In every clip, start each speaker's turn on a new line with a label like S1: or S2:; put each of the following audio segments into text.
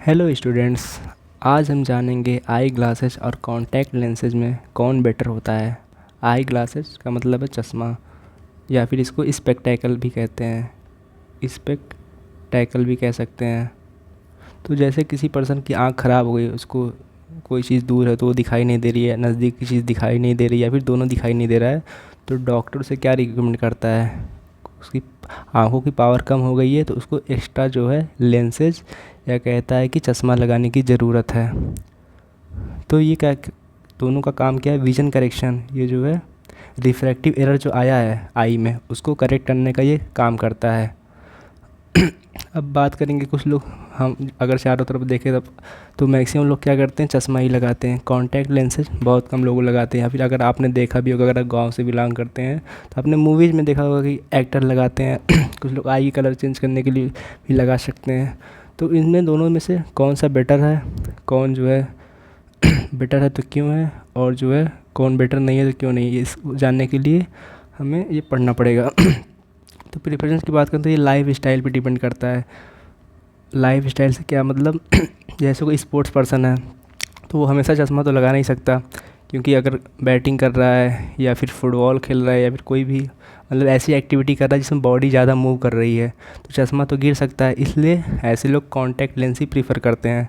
S1: Hello students. आज हम जानेंगे आई ग्लासेस और कॉन्टैक्ट लेंसेज में कौन बेटर होता है। आई ग्लासेस का मतलब है चश्मा, या फिर इसको स्पेक्टैकल भी कहते हैं, स्पेक्टैकल भी कह सकते हैं। तो जैसे किसी पर्सन की आंख ख़राब हो गई, उसको कोई चीज़ दूर है तो वो दिखाई नहीं दे रही है, नज़दीक की चीज़ दिखाई नहीं दे रही है, या फिर दोनों दिखाई नहीं दे रहा है, तो डॉक्टर उसे क्या रिकमेंड करता है। उसकी आंखों की पावर कम हो गई है तो उसको एक्स्ट्रा जो है लेंसेज या कहता है कि चश्मा लगाने की ज़रूरत है। तो ये क्या, दोनों का काम क्या है, विज़न करेक्शन। ये जो है रिफ्रैक्टिव एरर जो आया है आई में, उसको करेक्ट करने का ये काम करता है। अब बात करेंगे कुछ लोग, हम अगर चारों तरफ देखें तब तो मैक्सिमम लोग क्या करते हैं, चश्मा ही लगाते हैं। कॉन्टैक्ट लेंसेज बहुत कम लोग लगाते हैं, या फिर अगर आपने देखा भी होगा, अगर आप गाँव से बिलोंग करते हैं तो आपने मूवीज़ में देखा होगा कि एक्टर लगाते हैं। कुछ लोग आई कलर चेंज करने के लिए भी लगा सकते हैं। तो इनमें दोनों में से कौन सा बेटर है, कौन जो है बेटर है तो क्यों है, और जो है कौन बेटर नहीं है तो क्यों नहीं है, इस जानने के लिए हमें ये पढ़ना पड़ेगा। तो प्रेफरेंस की बात करें तो ये लाइफ स्टाइल पे डिपेंड करता है। लाइफ स्टाइल से क्या मतलब, जैसे कोई स्पोर्ट्स पर्सन है तो वो हमेशा चश्मा तो लगा नहीं सकता, क्योंकि अगर बैटिंग कर रहा है या फिर फुटबॉल खेल रहा है या फिर कोई भी मतलब ऐसी एक्टिविटी कर रहा है जिसमें बॉडी ज़्यादा मूव कर रही है तो चश्मा तो गिर सकता है। इसलिए ऐसे लोग कॉन्टैक्ट लेंस ही प्रीफर करते हैं।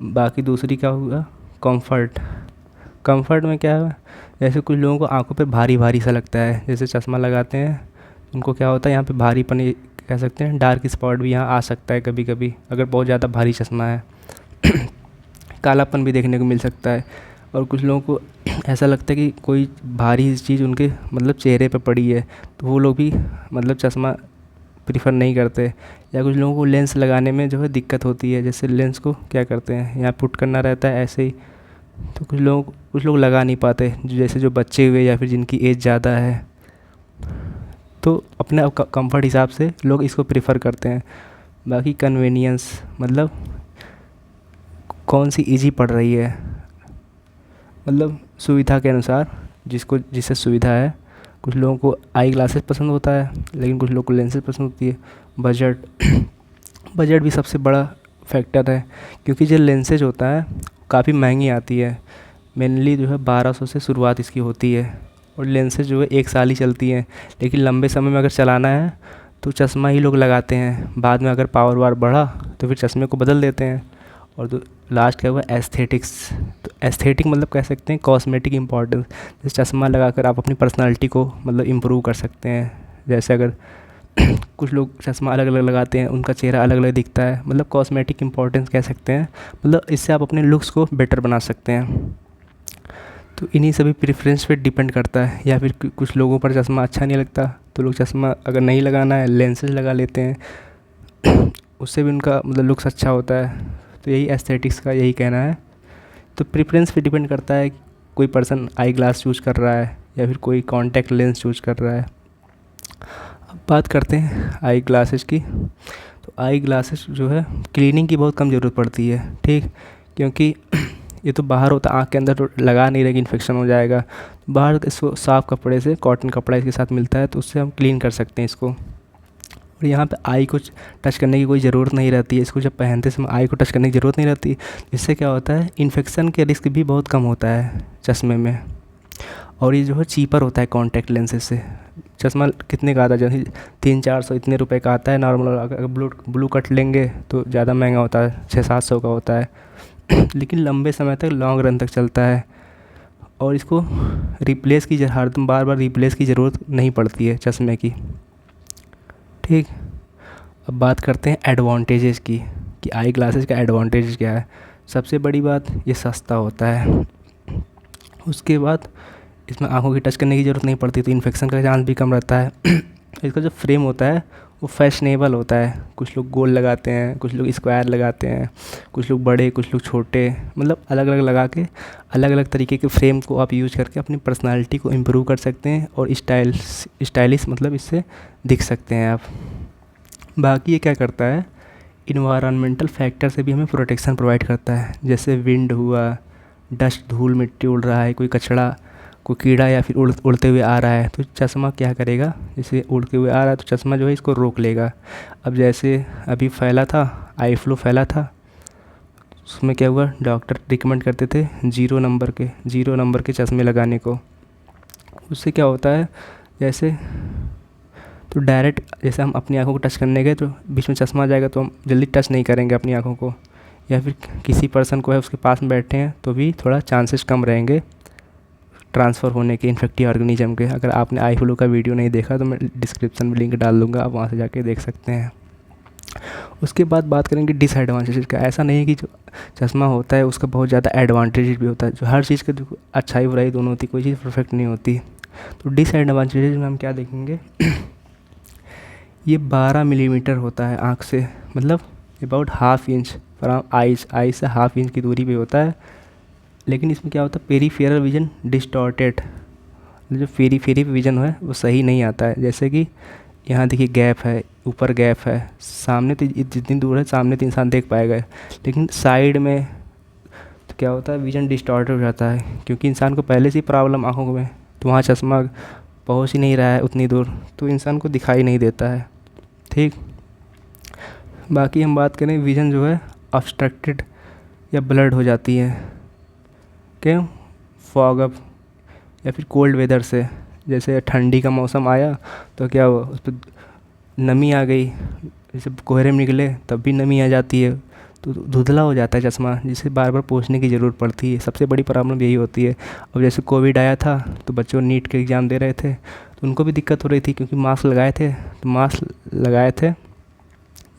S1: बाकी दूसरी क्या होगा, कंफर्ट। कंफर्ट में क्या है, जैसे कुछ लोगों को आंखों पे भारी भारी सा लगता है, जैसे चश्मा लगाते हैं उनको क्या होता है, यहाँ पे भारीपन ये कह सकते हैं, डार्क स्पॉट भी यहाँ आ सकता है कभी कभी अगर बहुत ज़्यादा भारी चश्मा है। कालापन भी देखने को मिल सकता है। और कुछ लोगों को ऐसा लगता है कि कोई भारी चीज़ उनके मतलब चेहरे पे पड़ी है, तो वो लोग भी मतलब चश्मा प्रीफर नहीं करते। या कुछ लोगों को लेंस लगाने में जो है दिक्कत होती है, जैसे लेंस को क्या करते हैं यहाँ पुट करना रहता है ऐसे ही, तो कुछ लोग लगा नहीं पाते, जैसे जो बच्चे हुए या फिर जिनकी एज ज़्यादा है। तो अपने कंफर्ट हिसाब से लोग इसको प्रेफर करते हैं। बाकी कन्वीनियंस मतलब कौन सी इजी पड़ रही है, मतलब सुविधा के अनुसार, जिसको जिससे सुविधा है। कुछ लोगों को आई ग्लासेस पसंद होता है, लेकिन कुछ लोगों को लेंसेज पसंद होती है। बजट बजट भी सबसे बड़ा फैक्टर है, क्योंकि जो लेंसेज होता है काफ़ी महंगी आती है। मेनली जो है 1200 से शुरुआत इसकी होती है, और लेंसेज जो है 1 साल ही चलती हैं। लेकिन लंबे समय में अगर चलाना है तो चश्मा ही लोग लगाते हैं, बाद में अगर पावर वार बढ़ा तो फिर चश्मे को बदल देते हैं। और तो लास्ट क्या हुआ, एस्थेटिक्स। तो एस्थेटिक मतलब कह सकते हैं कॉस्मेटिक इम्पोर्टेंस। जैसे चश्मा लगाकर आप अपनी पर्सनालिटी को मतलब इम्प्रूव कर सकते हैं। जैसे अगर कुछ लोग चश्मा अलग अलग लगाते हैं, उनका चेहरा अलग अलग दिखता है, मतलब कॉस्मेटिक इम्पोर्टेंस कह सकते हैं। मतलब इससे आप अपने लुक्स को बेटर बना सकते हैं। तो इन्हीं सभी प्रेफरेंस पे डिपेंड करता है। या फिर कुछ लोगों पर चश्मा अच्छा नहीं लगता तो लोग चश्मा अगर नहीं लगाना है लेंसेज लगा लेते हैं, उससे भी उनका मतलब लुक्स अच्छा होता है। तो यही एस्थेटिक्स का यही कहना है। तो प्रेफरेंस पे डिपेंड करता है, कोई पर्सन आई ग्लास चूज़ कर रहा है या फिर कोई कॉन्टैक्ट लेंस चूज़ कर रहा है। अब बात करते हैं आई ग्लासेस की। तो आई ग्लासेस जो है क्लीनिंग की बहुत कम ज़रूरत पड़ती है, ठीक, क्योंकि ये तो बाहर होता है, आँख के अंदर तो लगा नहीं रहेगी, इन्फेक्शन हो जाएगा। बाहर इसको साफ़ कपड़े से, कॉटन कपड़ा इसके साथ मिलता है तो उससे हम क्लीन कर सकते हैं इसको। और यहाँ पे आई को टच करने की कोई ज़रूरत नहीं रहती है, इसको जब पहनते समय आई को टच करने की ज़रूरत नहीं रहती। इससे क्या होता है, इन्फेक्शन के रिस्क भी बहुत कम होता है चश्मे में। और ये जो है चीपर होता है कॉन्टैक्ट लेंसेज से। चश्मा कितने का आता है, जैसे 300-400 इतने रुपए का आता है नॉर्मल। अगर ब्लू कट लेंगे तो ज़्यादा महंगा होता है, 600-700 का होता है। लेकिन लंबे समय तक, लॉन्ग रन तक चलता है। और इसको हरदम बार बार रिप्लेस की ज़रूरत नहीं पड़ती है चश्मे की, ठीक। अब बात करते हैं एडवांटेजेस की, कि आई ग्लासेस का एडवांटेज क्या है। सबसे बड़ी बात, ये सस्ता होता है। उसके बाद इसमें आँखों की टच करने की ज़रूरत नहीं पड़ती, तो इन्फेक्शन का चांस भी कम रहता है। इसका जो फ्रेम होता है वो फैशनेबल होता है। कुछ लोग गोल लगाते हैं, कुछ लोग स्क्वायर लगाते हैं, कुछ लोग बड़े, कुछ लोग छोटे, मतलब अलग अलग लगा के अलग अलग तरीके के फ्रेम को आप यूज़ करके अपनी पर्सनालिटी को इम्प्रूव कर सकते हैं और स्टाइलिश मतलब इससे दिख सकते हैं आप। बाकी ये क्या करता है, इन्वायरमेंटल फैक्टर से भी हमें प्रोटेक्शन प्रोवाइड करता है। जैसे विंड हुआ, डस्ट, धूल मिट्टी उड़ रहा है, कोई कचरा, कोई कीड़ा या फिर उड़ते हुए आ रहा है, तो चश्मा क्या करेगा, जैसे उड़ते हुए आ रहा है तो चश्मा जो है इसको रोक लेगा। अब जैसे अभी फैला था, आई फ्लू फैला था, उसमें क्या हुआ, डॉक्टर रिकमेंड करते थे 0 नंबर के चश्मे लगाने को। उससे क्या होता है, जैसे तो डायरेक्ट जैसे हम अपनी आँखों को टच करने गए तो बीच में चश्मा आ जाएगा तो हम जल्दी टच नहीं करेंगे अपनी आँखों को, या फिर किसी पर्सन को है उसके पास में बैठे हैं तो भी थोड़ा चांसेस कम रहेंगे ट्रांसफ़र होने के इन्फेक्टिव ऑर्गेनिज्म के। अगर आपने आई फ्लू का वीडियो नहीं देखा तो मैं डिस्क्रिप्शन में लिंक डाल दूँगा, आप वहाँ से जाके देख सकते हैं। उसके बाद बात करेंगे डिसएडवांटेजेस का। ऐसा नहीं है कि जो चश्मा होता है उसका बहुत ज़्यादा एडवांटेज भी होता है, जो हर चीज़ का जो अच्छाई बुराई दोनों होती है, कोई चीज़ परफेक्ट नहीं होती। तो डिसएडवांटेजेस में हम क्या देखेंगे ये 12 मिलीमीटर होता है आँख से, मतलब about half inch from I से हाफ इंच की दूरी पे होता है। लेकिन इसमें क्या होता है, पेरीफेरल विजन डिस्टॉर्टेड, जो पेरीफेरी विजन है वो सही नहीं आता है। जैसे कि यहाँ देखिए गैप है, ऊपर गैप है, सामने तो जितनी दूर है सामने तो इंसान देख पाएगा, लेकिन साइड में तो क्या होता है विजन डिस्टॉर्टेड हो जाता है, क्योंकि इंसान को पहले से ही प्रॉब्लम आँखों में, तो वहाँ चश्मा पहुँच ही नहीं रहा है उतनी दूर, तो इंसान को दिखाई नहीं देता है। ठीक, बाकी हम बात करें विजन जो है ऑब्स्ट्रक्टेड या ब्लर्ड हो जाती है, क्यों, फॉग अप या फिर कोल्ड वेदर से। जैसे ठंडी का मौसम आया तो क्या हुआ, उस पर नमी आ गई, जैसे कोहरे में निकले तब भी नमी आ जाती है, तो धुंधला हो जाता है चश्मा, जिसे बार बार पोंछने की ज़रूरत पड़ती है। सबसे बड़ी प्रॉब्लम यही होती है। अब जैसे कोविड आया था तो बच्चों नीट के एग्ज़ाम दे रहे थे तो उनको भी दिक्कत हो रही थी, क्योंकि मास्क लगाए थे, तो मास्क लगाए थे,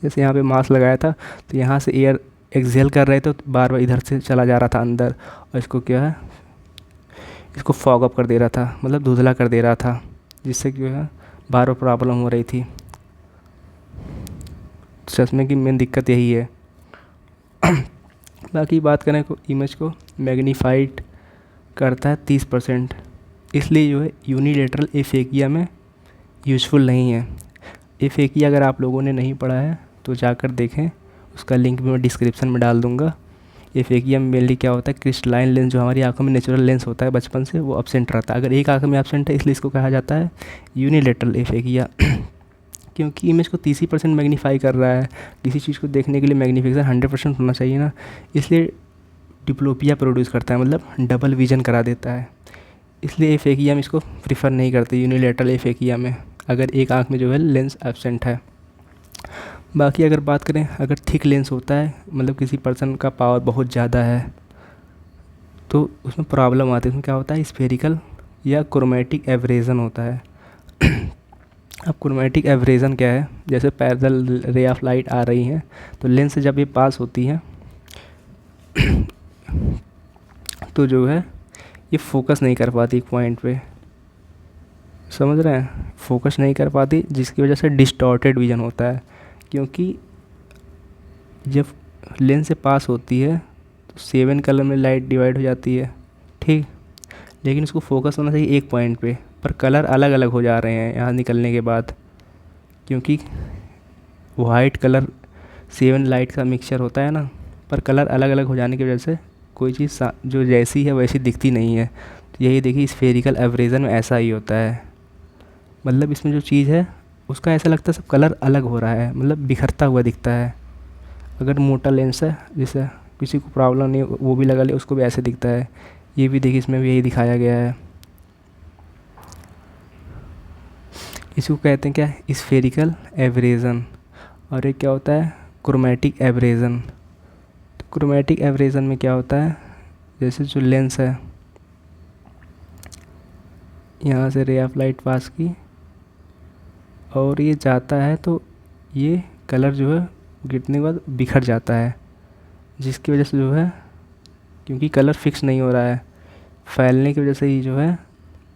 S1: जैसे यहाँ पे मास्क लगाया था तो यहाँ से एयर एक्सहेल कर रहे थे तो बार बार इधर से चला जा रहा था अंदर, और इसको क्या है, इसको फॉग अप कर दे रहा था, मतलब धुंधला कर दे रहा था, जिससे क्या है बार बार प्रॉब्लम हो रही थी। चश्मे की मेन दिक्कत यही है। बाकी बात करें को इमेज को मैग्नीफाइड करता है 30%, इसलिए जो है यूनिलेटरल एफेकिया में यूज़फुल नहीं है। एफेकिया अगर आप लोगों ने नहीं पढ़ा है तो जाकर देखें, उसका लिंक भी मैं डिस्क्रिप्शन में डाल दूँगा। एफेकिया में मेनली क्या होता है, क्रिस्टलाइन लेंस जो हमारी आंखों में नेचुरल लेंस होता है बचपन से, वो एब्सेंट रहता है। अगर एक आंख में एब्सेंट है इसलिए इसको कहा जाता है यूनिलेटरल एफेकिया। क्योंकि इमेज को 30% मैग्नीफाई कर रहा है, किसी चीज़ को देखने के लिए मैग्नीफिकेशन 100% होना चाहिए ना, इसलिए डिप्लोपिया प्रोड्यूस करता है, मतलब डबल विजन करा देता है। इसलिए एफेकिया में इसको प्रीफर नहीं करते यूनिलेटरल एफेकिया में, अगर एक आंख में जो है लेंस एब्सेंट है। बाकी अगर बात करें, अगर थिक लेंस होता है, मतलब किसी पर्सन का पावर बहुत ज़्यादा है तो उसमें प्रॉब्लम आती है। उसमें क्या होता है, स्फेरिकल या क्रोमेटिक एवरेजन होता है। अब क्रोमेटिक एवरेजन क्या है, जैसे पैरेलल रे ऑफ लाइट आ रही हैं तो लेंस से जब ये पास होती हैं तो जो है ये फोकस नहीं कर पाती एक पॉइंट पे, समझ रहे हैं, फोकस नहीं कर पाती, जिसकी वजह से डिस्टॉर्टेड विजन होता है। क्योंकि जब लेंस से पास होती है तो 7 कलर में लाइट डिवाइड हो जाती है, ठीक, लेकिन उसको फोकस होना चाहिए एक पॉइंट पे, पर कलर अलग अलग हो जा रहे हैं यहाँ निकलने के बाद, क्योंकि वाइट कलर 7 लाइट का मिक्सचर होता है ना, पर कलर अलग अलग हो जाने की वजह से कोई चीज़ जो जैसी है वैसी दिखती नहीं है। तो यही देखिए स्फेरिकल एवरेजन में ऐसा ही होता है, मतलब इसमें जो चीज़ है उसका ऐसा लगता है सब कलर अलग हो रहा है, मतलब बिखरता हुआ दिखता है। अगर मोटा लेंस है, जैसे किसी को प्रॉब्लम नहीं वो भी लगा ले, उसको भी ऐसे दिखता है। ये भी देखिए इसमें भी यही दिखाया गया है। इसको कहते हैं क्या, स्फेरिकल एवरेजन। और एक क्या होता है, क्रोमेटिक एवरेजन। तो क्रोमेटिक एवरेजन में क्या होता है, जैसे जो लेंस है यहाँ से रे ऑफ लाइट पास की और ये जाता है तो ये कलर जो है गिरने के बाद बिखर जाता है, जिसकी वजह से जो है, क्योंकि कलर फिक्स नहीं हो रहा है, फैलने की वजह से ही जो है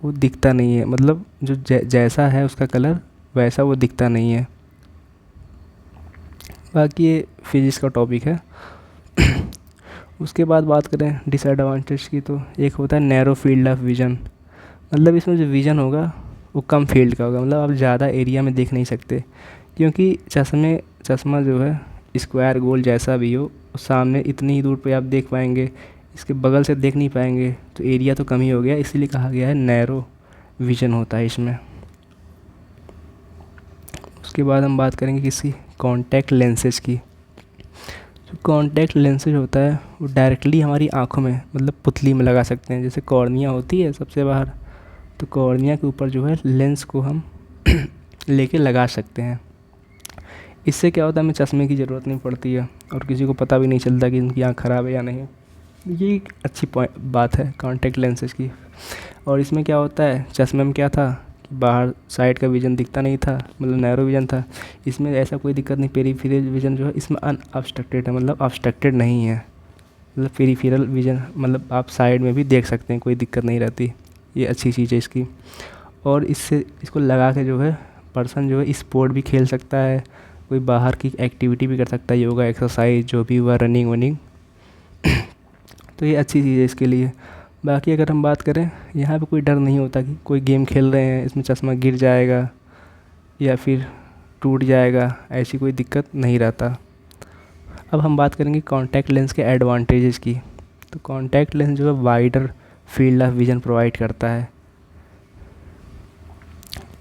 S1: वो दिखता नहीं है, मतलब जो जैसा है उसका कलर वैसा वो दिखता नहीं है। बाकी ये फिजिक्स का टॉपिक है। उसके बाद बात करें डिसएडवांटेज की, तो एक होता है नैरो फील्ड ऑफ विजन, मतलब इसमें जो विजन होगा वो कम फील्ड का होगा, मतलब आप ज़्यादा एरिया में देख नहीं सकते, क्योंकि चश्मा जो है स्क्वायर गोल जैसा भी हो, सामने इतनी ही दूर पे आप देख पाएंगे, इसके बगल से देख नहीं पाएंगे, तो एरिया तो कम ही हो गया, इसीलिए कहा गया है नैरो विजन होता है इसमें। उसके बाद हम बात करेंगे किसी कॉन्टैक्ट लेंसेज की। जो कॉन्टैक्ट लेंसेज होता है वो डायरेक्टली हमारी आँखों में मतलब पुतली में लगा सकते हैं। जैसे कॉर्निया होती है सबसे बाहर, तो कॉर्निया के ऊपर जो है लेंस को हम लेके लगा सकते हैं। इससे क्या होता है, हमें चश्मे की ज़रूरत नहीं पड़ती है और किसी को पता भी नहीं चलता कि इनकी आँख ख़राब है या नहीं। ये एक अच्छी बात है कॉन्टैक्ट लेंसेज की। और इसमें क्या होता है, चश्मे में क्या था कि बाहर साइड का विज़न दिखता नहीं था, मतलब नैरो विज़न था। इसमें ऐसा कोई दिक्कत नहीं, पेरिफेरल विज़न जो है इसमें अनअब्स्ट्रक्टेड है, मतलब ऑब्स्ट्रक्टेड नहीं है। मतलब पेरिफेरल विज़न मतलब आप साइड में भी देख सकते हैं, कोई दिक्कत नहीं रहती। ये अच्छी चीज़ है इसकी। और इससे इसको लगा के जो है पर्सन जो है स्पोर्ट भी खेल सकता है, कोई बाहर की एक्टिविटी भी कर सकता है, योगा एक्सरसाइज जो भी हुआ, रनिंग वनिंग। तो ये अच्छी चीज़ है इसके लिए। बाकी अगर हम बात करें, यहाँ पे कोई डर नहीं होता कि कोई गेम खेल रहे हैं इसमें चश्मा गिर जाएगा या फिर टूट जाएगा, ऐसी कोई दिक्कत नहीं रहता। अब हम बात करेंगे कॉन्टैक्ट लेंस के एडवांटेजेस की। तो कॉन्टैक्ट लेंस जो है wider field of vision provide करता है।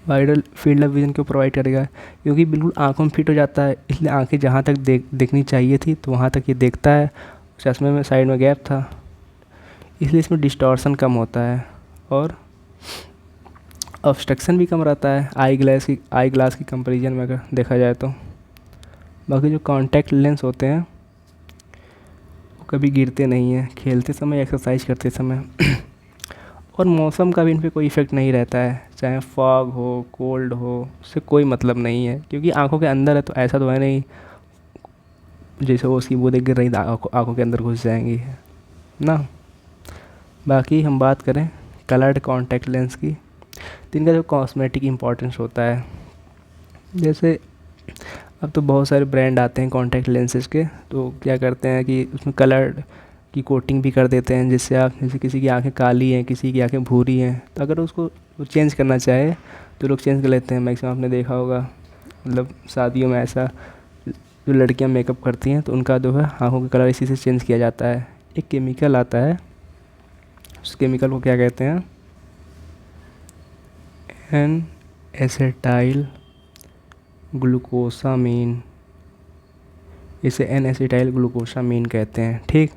S1: वाइडर फील्ड ऑफ विज़न क्यों प्रोवाइड करेगा, क्योंकि बिल्कुल आँखों में फिट हो जाता है, इसलिए आँखें जहाँ तक देखनी चाहिए थी तो वहाँ तक ये देखता है। चश्मे में साइड में गैप था, इसलिए इसमें डिस्टॉर्शन कम होता है और ऑब्स्ट्रक्शन भी कम रहता है आई ग्लास की कंपैरिजन में अगर देखा जाए तो। बाकी जो कॉन्टैक्ट लेंस होते हैं वो कभी गिरते नहीं हैं, खेलते समय, एक्सरसाइज करते समय। और मौसम का भी इन पे कोई इफ़ेक्ट नहीं रहता है, चाहे फॉग हो, कोल्ड हो, उससे कोई मतलब नहीं है, क्योंकि आँखों के अंदर है तो ऐसा तो है नहीं जैसे वो उसकी बूंदें गिर रही आँखों के अंदर घुस जाएंगी ना। बाकी हम बात करें कलर्ड कॉन्टैक्ट लेंस की, तो इनका जो कॉस्मेटिक इम्पोर्टेंस होता है, जैसे अब तो बहुत सारे ब्रांड आते हैं कॉन्टैक्ट लेंसेज के, तो क्या करते हैं कि उसमें कलर की कोटिंग भी कर देते हैं, जिससे आप जैसे किसी की आंखें काली हैं, किसी की आंखें भूरी हैं, तो अगर उसको वो चेंज करना चाहे तो लोग चेंज कर लेते हैं। मैक्सिमम आपने देखा होगा, मतलब शादियों में ऐसा जो लड़कियां मेकअप करती हैं तो उनका जो है आँखों का कलर इसी से चेंज किया जाता है। एक केमिकल आता है, उस केमिकल को क्या कहते हैं, एन एसेटाइल ग्लूकोसामीन, इसे एन एसिटाइल ग्लूकोसामीन कहते हैं। ठीक,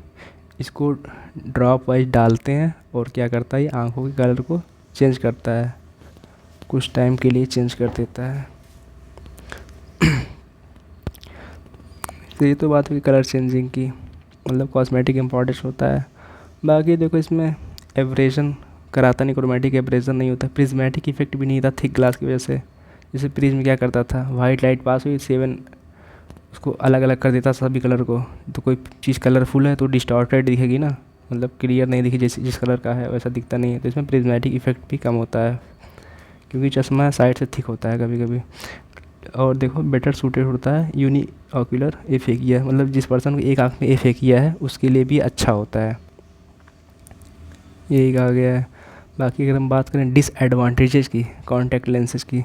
S1: इसको ड्रॉप वाइज डालते हैं और क्या करता है, ये आँखों के कलर को चेंज करता है, कुछ टाइम के लिए चेंज कर देता है। तो ये तो बात हुई कलर चेंजिंग की, मतलब कॉस्मेटिक इम्पोर्टेंस होता है। बाकी देखो इसमें एब्रेजन कराता नहीं, क्रोमेटिक एब्रेजन नहीं होता, प्रिज्मेटिक इफेक्ट भी नहीं था थिक ग्लास की वजह से। जैसे प्रिज्म क्या करता था, वाइट लाइट पास हुई 7 उसको अलग अलग कर देता सभी कलर को, तो कोई चीज़ कलरफुल है तो डिस्टॉर्टेड दिखेगी ना, मतलब क्लियर नहीं दिखी, जैसे जिस कलर का है वैसा दिखता नहीं है। तो इसमें प्रिज्मेटिक इफेक्ट भी कम होता है, क्योंकि चश्मा साइड से थिक होता है कभी कभी। और देखो बेटर सूटेड होता है यूनी ऑक्यूलर एफेकिया, मतलब जिस पर्सन को एक आँख में एफेकिया है उसके लिए भी अच्छा होता है। यही कहा गया है। बाकी अगर हम बात करें डिसएडवांटेजेस की कॉन्टैक्ट लेंसेज की,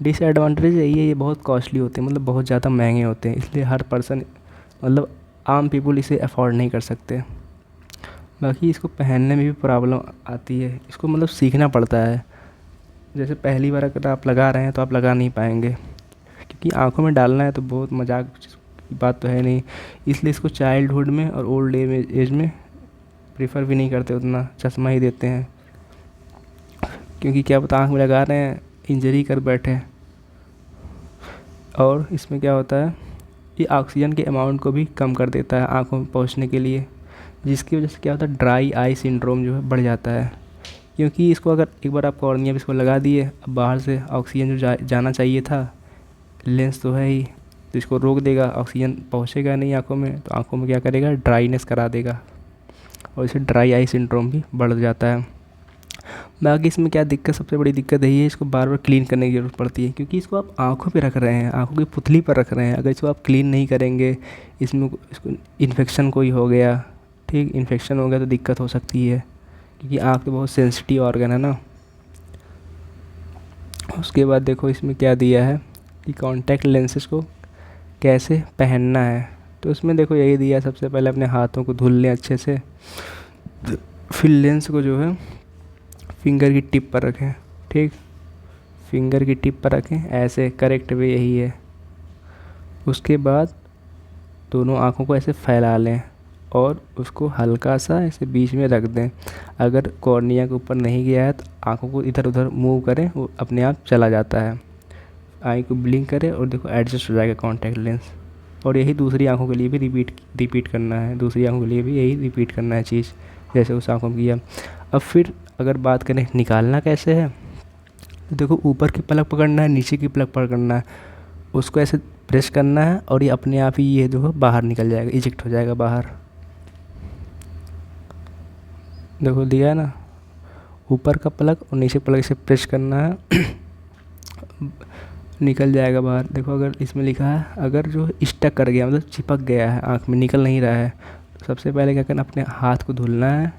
S1: डिसएडवांटेज यही है, ये बहुत कॉस्टली होते हैं, मतलब बहुत ज़्यादा महंगे होते हैं, इसलिए हर पर्सन मतलब आम पीपल इसे अफोर्ड नहीं कर सकते। बाकी इसको पहनने में भी प्रॉब्लम आती है, इसको मतलब सीखना पड़ता है। जैसे पहली बार अगर आप लगा रहे हैं तो आप लगा नहीं पाएंगे, क्योंकि आँखों में डालना है तो बहुत मजाक की बात तो है नहीं, इसलिए इसको चाइल्डहुड में और ओल्ड एज में प्रेफर भी नहीं करते, उतना चश्मा ही देते हैं, क्योंकि क्या पता आँख में लगा रहे हैं इंजरी कर बैठे। और इसमें क्या होता है, ये ऑक्सीजन के अमाउंट को भी कम कर देता है आँखों में पहुँचने के लिए, जिसकी वजह से क्या होता है, ड्राई आई सिंड्रोम जो है बढ़ जाता है। क्योंकि इसको अगर एक बार आप कॉर्निया पे इसको लगा दिए, अब बाहर से ऑक्सीजन जो जाना चाहिए था, लेंस तो है ही, तो इसको रोक देगा, ऑक्सीजन पहुँचेगा नहीं आँखों में, तो आँखों में क्या करेगा, ड्राइनेस करा देगा, और इससे ड्राई आई सिंड्रोम भी बढ़ जाता है। बाकी इसमें क्या दिक्कत, सबसे बड़ी दिक्कत यही है, इसको बार बार क्लीन करने की ज़रूरत पड़ती है, क्योंकि इसको आप आँखों पे रख रहे हैं, आँखों की पुतली पर रख रहे हैं। अगर इसको आप क्लीन नहीं करेंगे, इसको इन्फेक्शन कोई हो गया, ठीक, इन्फेक्शन हो गया तो दिक्कत हो सकती है, क्योंकि आँख तो बहुत सेंसिटिव ऑर्गन है ना। उसके बाद देखो इसमें क्या दिया है कि कॉन्टैक्ट लेंसेज को कैसे पहनना है, तो इसमें देखो यही दिया है, सबसे पहले अपने हाथों को धुल लें अच्छे से, फिर लेंस को जो है फिंगर की टिप पर रखें, ठीक, फिंगर की टिप पर रखें ऐसे, करेक्ट वे यही है। उसके बाद दोनों आँखों को ऐसे फैला लें और उसको हल्का सा ऐसे बीच में रख दें। अगर कॉर्निया के ऊपर नहीं गया है तो आँखों को इधर उधर मूव करें, वो अपने आप चला जाता है। आई को ब्लिंक करें और देखो एडजस्ट हो जाएगा कॉन्टैक्ट लेंस। और यही दूसरी आँखों के लिए भी रिपीट करना है, दूसरी आँखों के लिए भी यही रिपीट करना है चीज़, जैसे उस आँखों में किया। अब फिर अगर बात करें निकालना कैसे है, तो देखो ऊपर की पलक पकड़ना है, नीचे की पलक पकड़ना है, उसको ऐसे प्रेस करना है और ये अपने आप ही ये देखो बाहर निकल जाएगा, इजेक्ट हो जाएगा बाहर। देखो दिया है ना, ऊपर का पलक और नीचे पलक से प्रेस करना है निकल जाएगा बाहर। देखो अगर इसमें लिखा है अगर जो स्टक कर गया मतलब चिपक गया है आँख में, निकल नहीं रहा है, तो सबसे पहले क्या करना, अपने हाथ को धुलना है,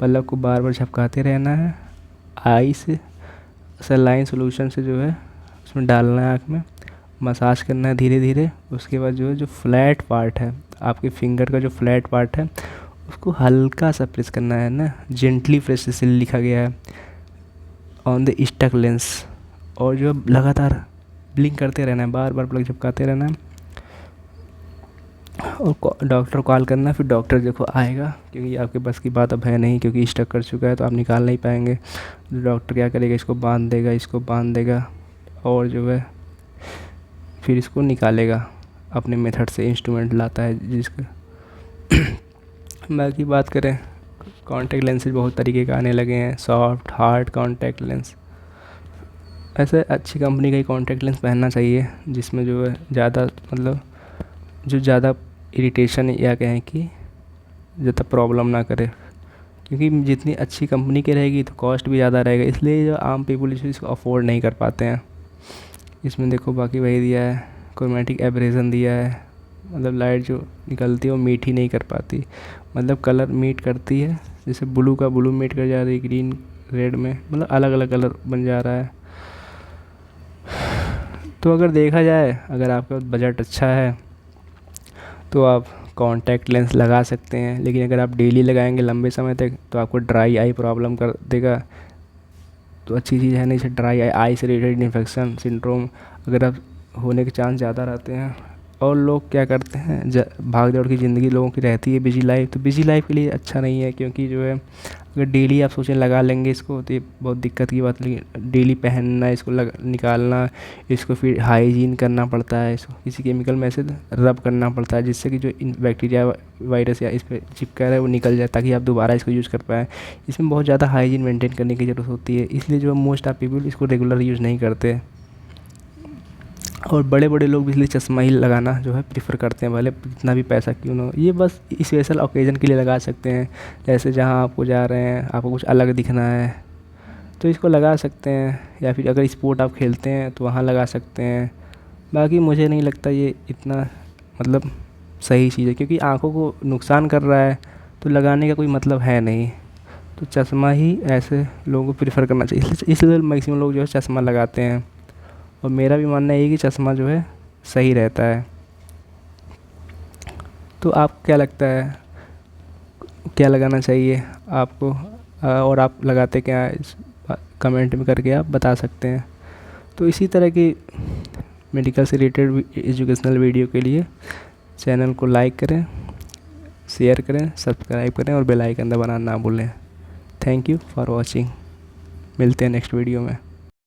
S1: पलक को बार बार झपकाते रहना है, आई से सलाइन सोल्यूशन से जो है उसमें डालना है आँख में, मसाज करना है धीरे धीरे। उसके बाद जो है जो फ्लैट पार्ट है आपके फिंगर का, जो फ्लैट पार्ट है उसको हल्का सा प्रेस करना है ना, जेंटली प्रेस जैसे लिखा गया है ऑन द स्टक लेंस। और जो लगातार ब्लिंक करते रहना है, बार बार पलक झपकाते रहना है और डॉक्टर को कॉल करना है। फिर डॉक्टर देखो आएगा, क्योंकि आपके बस की बात अब है नहीं, क्योंकि स्टक कर चुका है तो आप निकाल नहीं पाएंगे। डॉक्टर क्या करेगा, इसको बांध देगा, इसको बांध देगा और जो है फिर इसको निकालेगा अपने मेथड से, इंस्ट्रूमेंट लाता है जिसका। बाकी बात करें, कॉन्टैक्ट लेंसेज बहुत तरीके के आने लगे हैं, सॉफ्ट हार्ड कॉन्टैक्ट लेंस। ऐसे अच्छी कंपनी का ही कॉन्टैक्ट लेंस पहनना चाहिए, जिसमें जो है ज़्यादा मतलब जो ज़्यादा इरिटेशन या कहें कि ज़्यादा प्रॉब्लम ना करे, क्योंकि जितनी अच्छी कंपनी की रहेगी तो कॉस्ट भी ज़्यादा रहेगा, इसलिए जो आम पीपल इसको अफोर्ड नहीं कर पाते हैं। इसमें देखो बाकी वही दिया है, क्रोमेटिक एब्रेजन दिया है, मतलब लाइट जो निकलती है वो मीट ही नहीं कर पाती, मतलब कलर मीट करती है, जैसे ब्लू का ब्लू मीट कर जा रही है, ग्रीन रेड में, मतलब अलग अलग कलर बन जा रहा है। तो अगर देखा जाए, अगर आपका बजट अच्छा है तो आप कॉन्टैक्ट लेंस लगा सकते हैं, लेकिन अगर आप डेली लगाएंगे लंबे समय तक तो आपको ड्राई आई प्रॉब्लम कर देगा, तो अच्छी चीज़ है नहीं। जैसे ड्राई आई से रिलेटेड इन्फेक्शन सिंड्रोम अगर आप होने के चांस ज़्यादा रहते हैं। और लोग क्या करते हैं, भाग दौड़ की ज़िंदगी लोगों की रहती है, बिजी लाइफ, तो बिजी लाइफ के लिए अच्छा नहीं है, क्योंकि जो है अगर डेली आप सोचें लगा लेंगे इसको तो ये बहुत दिक्कत की बात। लेकिन डेली पहनना, इसको निकालना, इसको फिर हाइजीन करना पड़ता है, इसको किसी केमिकल में ऐसे रब करना पड़ता है जिससे कि जो बैक्टीरिया वायरस या इस पर चिपका है वो निकल जाए, ताकि आप दोबारा इसको यूज़ कर पाएँ। इसमें बहुत ज़्यादा हाइजीन मेंटेन करने की ज़रूरत होती है, इसलिए जो मोस्ट ऑफ पीपल इसको रेगुलर यूज़ नहीं करते। और बड़े बड़े लोग भी इसलिए चश्मा ही लगाना जो है प्रेफर करते हैं, भले जितना भी पैसा क्यों ना हो। ये बस स्पेशल ओकेज़न के लिए लगा सकते हैं, जैसे जहाँ आपको जा रहे हैं, आपको कुछ अलग दिखना है तो इसको लगा सकते हैं, या फिर अगर स्पोर्ट आप खेलते हैं तो वहाँ लगा सकते हैं। बाकी मुझे नहीं लगता ये इतना मतलब सही चीज़ है, क्योंकि आँखों को नुकसान कर रहा है तो लगाने का कोई मतलब है नहीं। तो चश्मा ही ऐसे लोगों को प्रेफर करना चाहिए, इसलिए मैक्सिमम लोग जो है चश्मा लगाते हैं। और मेरा भी मानना है कि चश्मा जो है सही रहता है। तो आप क्या लगता है, क्या लगाना चाहिए आपको, और आप लगाते क्या हैं, इस कमेंट में करके आप बता सकते हैं। तो इसी तरह की मेडिकल से रिलेटेड एजुकेशनल वीडियो के लिए चैनल को लाइक करें, शेयर करें, सब्सक्राइब करें और बेल आइकन दबाना ना भूलें। Thank you for watching. मिलते हैं नेक्स्ट वीडियो में।